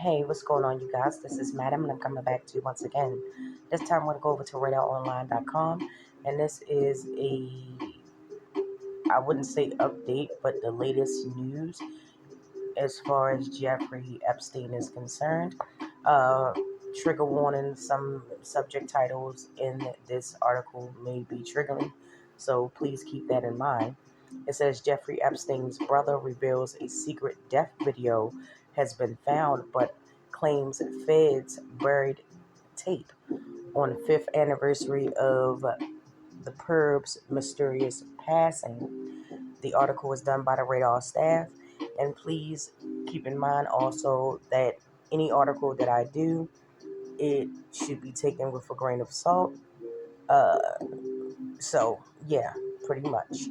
Hey, what's going on, you guys? This is Madam, and I'm coming back to you once again. This time, I'm going to go over to radaronline.com, and this is I wouldn't say update, but the latest news as far as Jeffrey Epstein is concerned. Uh, Trigger warning: some subject titles in this article may be triggering, so please keep that in mind. It says Jeffrey Epstein's brother reveals a secret death video has been found, but claims feds buried tape on fifth anniversary of the Perb's mysterious passing. The article was done by the Radar staff, and please keep in mind also that any article that I do, it should be taken with a grain of salt. Uh, so yeah, pretty much.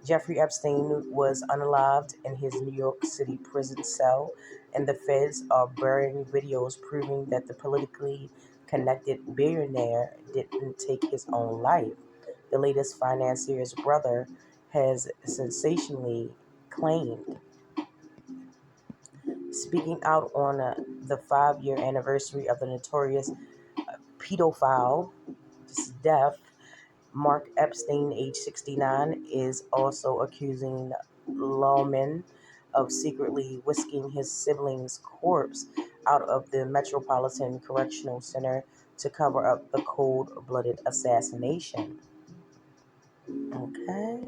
Jeffrey Epstein was unalived in his New York City prison cell, and the feds are burying videos proving that the politically connected billionaire didn't take his own life. The latest financier's brother has sensationally claimed. Speaking out on the 5-year anniversary of the notorious pedophile death, Mark Epstein, age 69, is also accusing lawmen of secretly whisking his sibling's corpse out of the Metropolitan Correctional Center to cover up the cold-blooded assassination. Okay.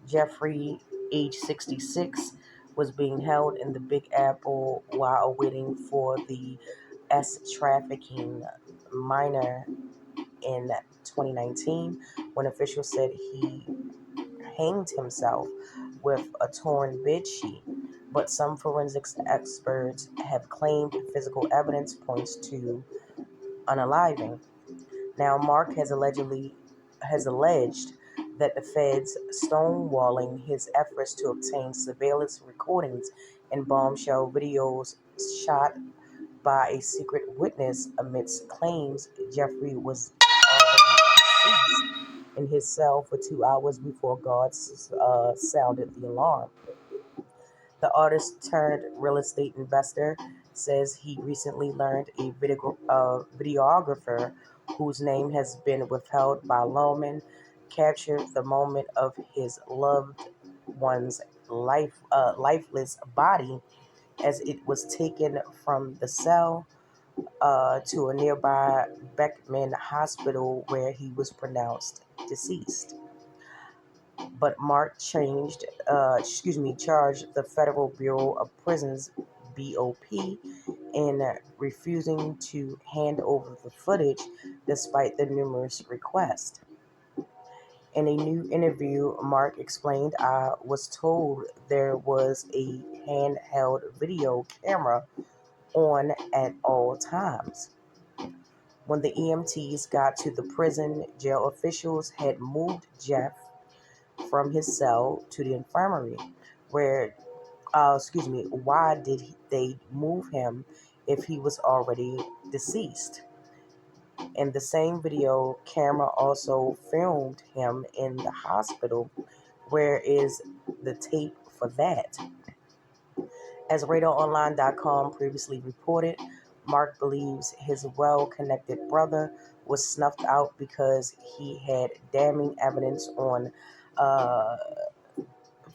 Jeffrey, age 66, was being held in the Big Apple while awaiting for the trafficking minor in 2019 when officials said he hanged himself with a torn bedsheet. But some forensics experts have claimed physical evidence points to unaliving. Now, Mark has alleged that the feds stonewalling his efforts to obtain surveillance recordings and bombshell videos shot by a secret witness amidst claims Jeffrey was already deceased in his cell for 2 hours before guards sounded the alarm. The artist turned real estate investor says he recently learned a videographer whose name has been withheld by lawmen captured the moment of his loved one's lifeless body as it was taken from the cell to a nearby Beckman hospital where he was pronounced deceased. But Mark charged the Federal Bureau of Prisons (BOP) in refusing to hand over the footage despite the numerous requests. In a new interview, Mark explained, "I was told there was a handheld video camera on at all times." When the EMTs got to the prison, jail officials had moved Jeff from his cell to the infirmary. Why did they move him if he was already deceased? In the same video, camera also filmed him in the hospital. Where is the tape for that? As RadarOnline.com previously reported, Mark believes his well-connected brother was snuffed out because he had damning evidence on uh,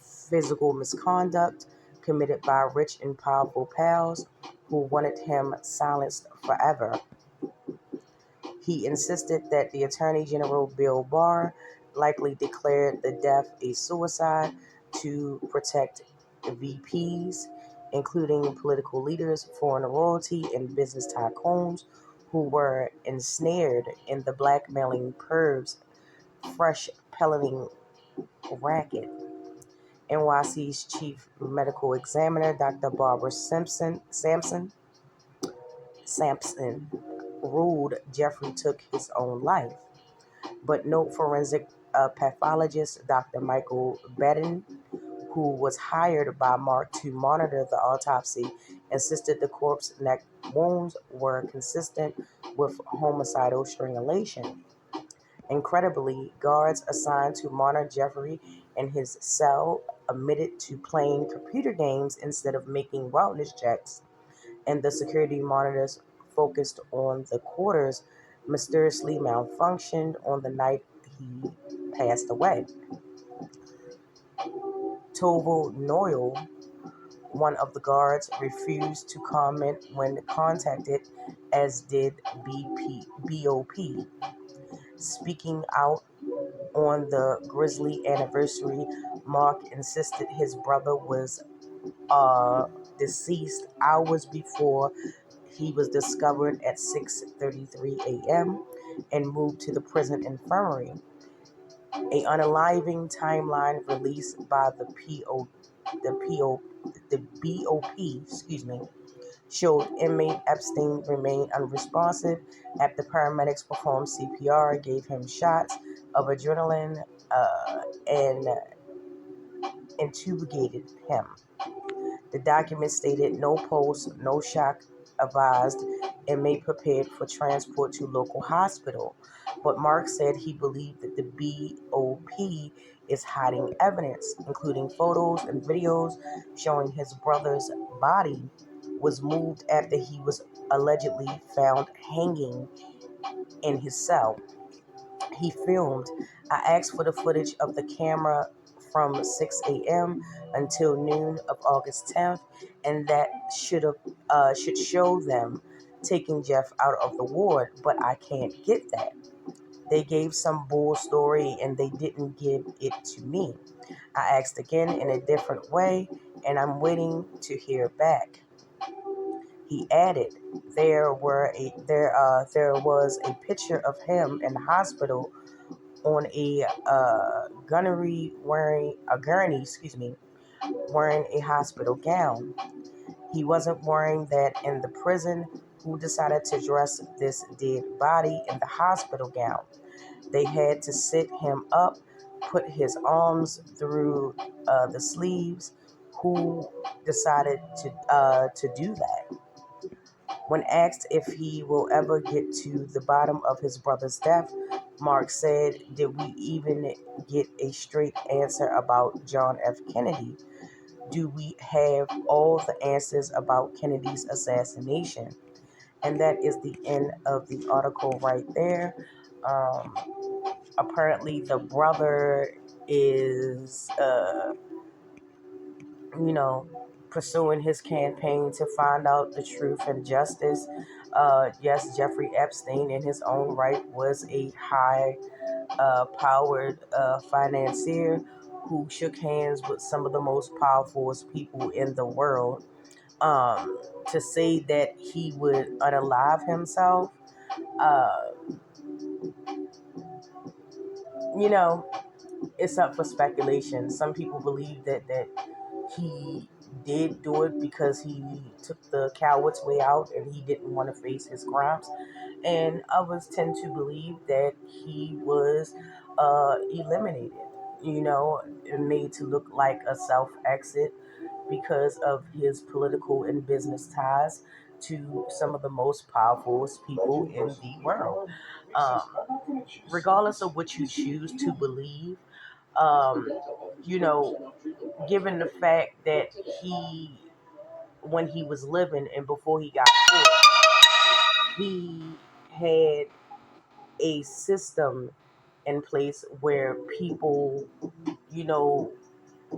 physical misconduct committed by rich and powerful pals who wanted him silenced forever. He insisted that the Attorney General Bill Barr likely declared the death a suicide to protect VPs, including political leaders, foreign royalty, and business tycoons who were ensnared in the blackmailing Perb's fresh pelleting racket. NYC's chief medical examiner, Dr. Barbara Sampson, ruled Jeffrey took his own life. But no forensic pathologist, Dr. Michael Bedin, who was hired by Mark to monitor the autopsy, insisted the corpse neck wounds were consistent with homicidal strangulation. Incredibly, guards assigned to monitor Jeffrey in his cell admitted to playing computer games instead of making wellness checks. and the security monitors focused on the quarters mysteriously malfunctioned on the night he passed away. Tove Noyle, one of the guards, refused to comment when contacted, as did BOP. Speaking out on the grisly anniversary, Mark insisted his brother was deceased hours before he was discovered at 6:33 a.m. and moved to the prison infirmary. A unaliving timeline released by the BOP, showed inmate Epstein remained unresponsive after paramedics performed CPR, gave him shots of adrenaline, and intubated him. The document stated no pulse, no shock advised, and may prepared for transport to local hospital. But Mark said he believed that the BOP is hiding evidence, including photos and videos showing his brother's body was moved after he was allegedly found hanging in his cell. He filmed. I asked for the footage of the camera from 6 a.m. until noon of August 10th, and that should show them taking Jeff out of the ward, but I can't get that. They gave some bull story and they didn't give it to me. I asked again in a different way, and I'm waiting to hear back. He added, there was a picture of him in the hospital on a gurney, wearing a hospital gown. He wasn't wearing that in the prison. Who decided to dress this dead body in the hospital gown? They had to sit him up, put his arms through the sleeves. Who decided to do that? When asked if he will ever get to the bottom of his brother's death, Mark said, did we even get a straight answer about John F. Kennedy? Do we have all the answers about Kennedy's assassination? And that is the end of the article right there. Apparently, the brother is, you know, pursuing his campaign to find out the truth and justice. Yes, Jeffrey Epstein, in his own right, was a high powered financier who shook hands with some of the most powerful people in the world. To say that he would unalive himself, uh, you know, it's up for speculation. Some people believe that he did do it because he took the coward's way out and he didn't want to face his crimes. And others tend to believe that he was eliminated, and made to look like a self exit because of his political and business ties to some of the most powerful people in the world. Um, Regardless of what you choose to believe, um, you know, given the fact that he, when he was living and before he got caught, he had a system in place where people, you know,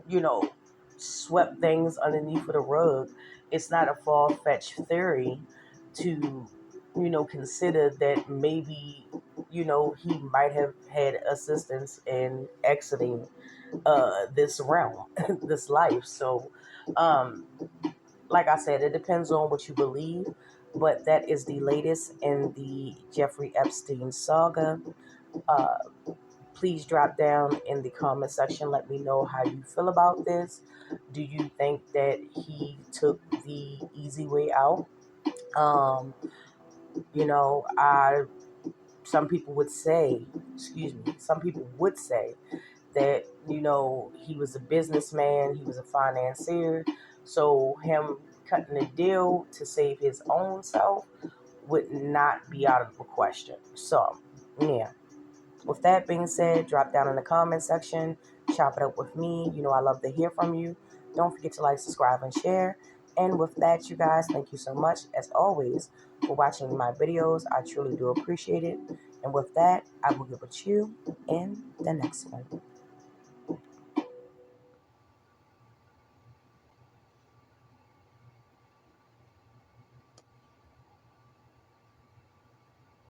you know, swept things underneath of the rug. It's not a far-fetched theory to, consider that maybe, he might have had assistance in exiting this realm, this life. So, um, like I said, it depends on what you believe, but that is the latest in the Jeffrey Epstein saga. Uh, Please drop down in the comment section. Let me know how you feel about this. Do you think that he took the easy way out? Um, I some people would say, some people would say that he was a businessman, he was a financier, so him cutting a deal to save his own self would not be out of the question. So, yeah. With that being said, drop down in the comment section, chop it up with me. I love to hear from you. Don't forget to like, subscribe, and share. And with that, you guys, thank you so much, as always, for watching my videos. I truly do appreciate it. And with that, I will get with you in the next one.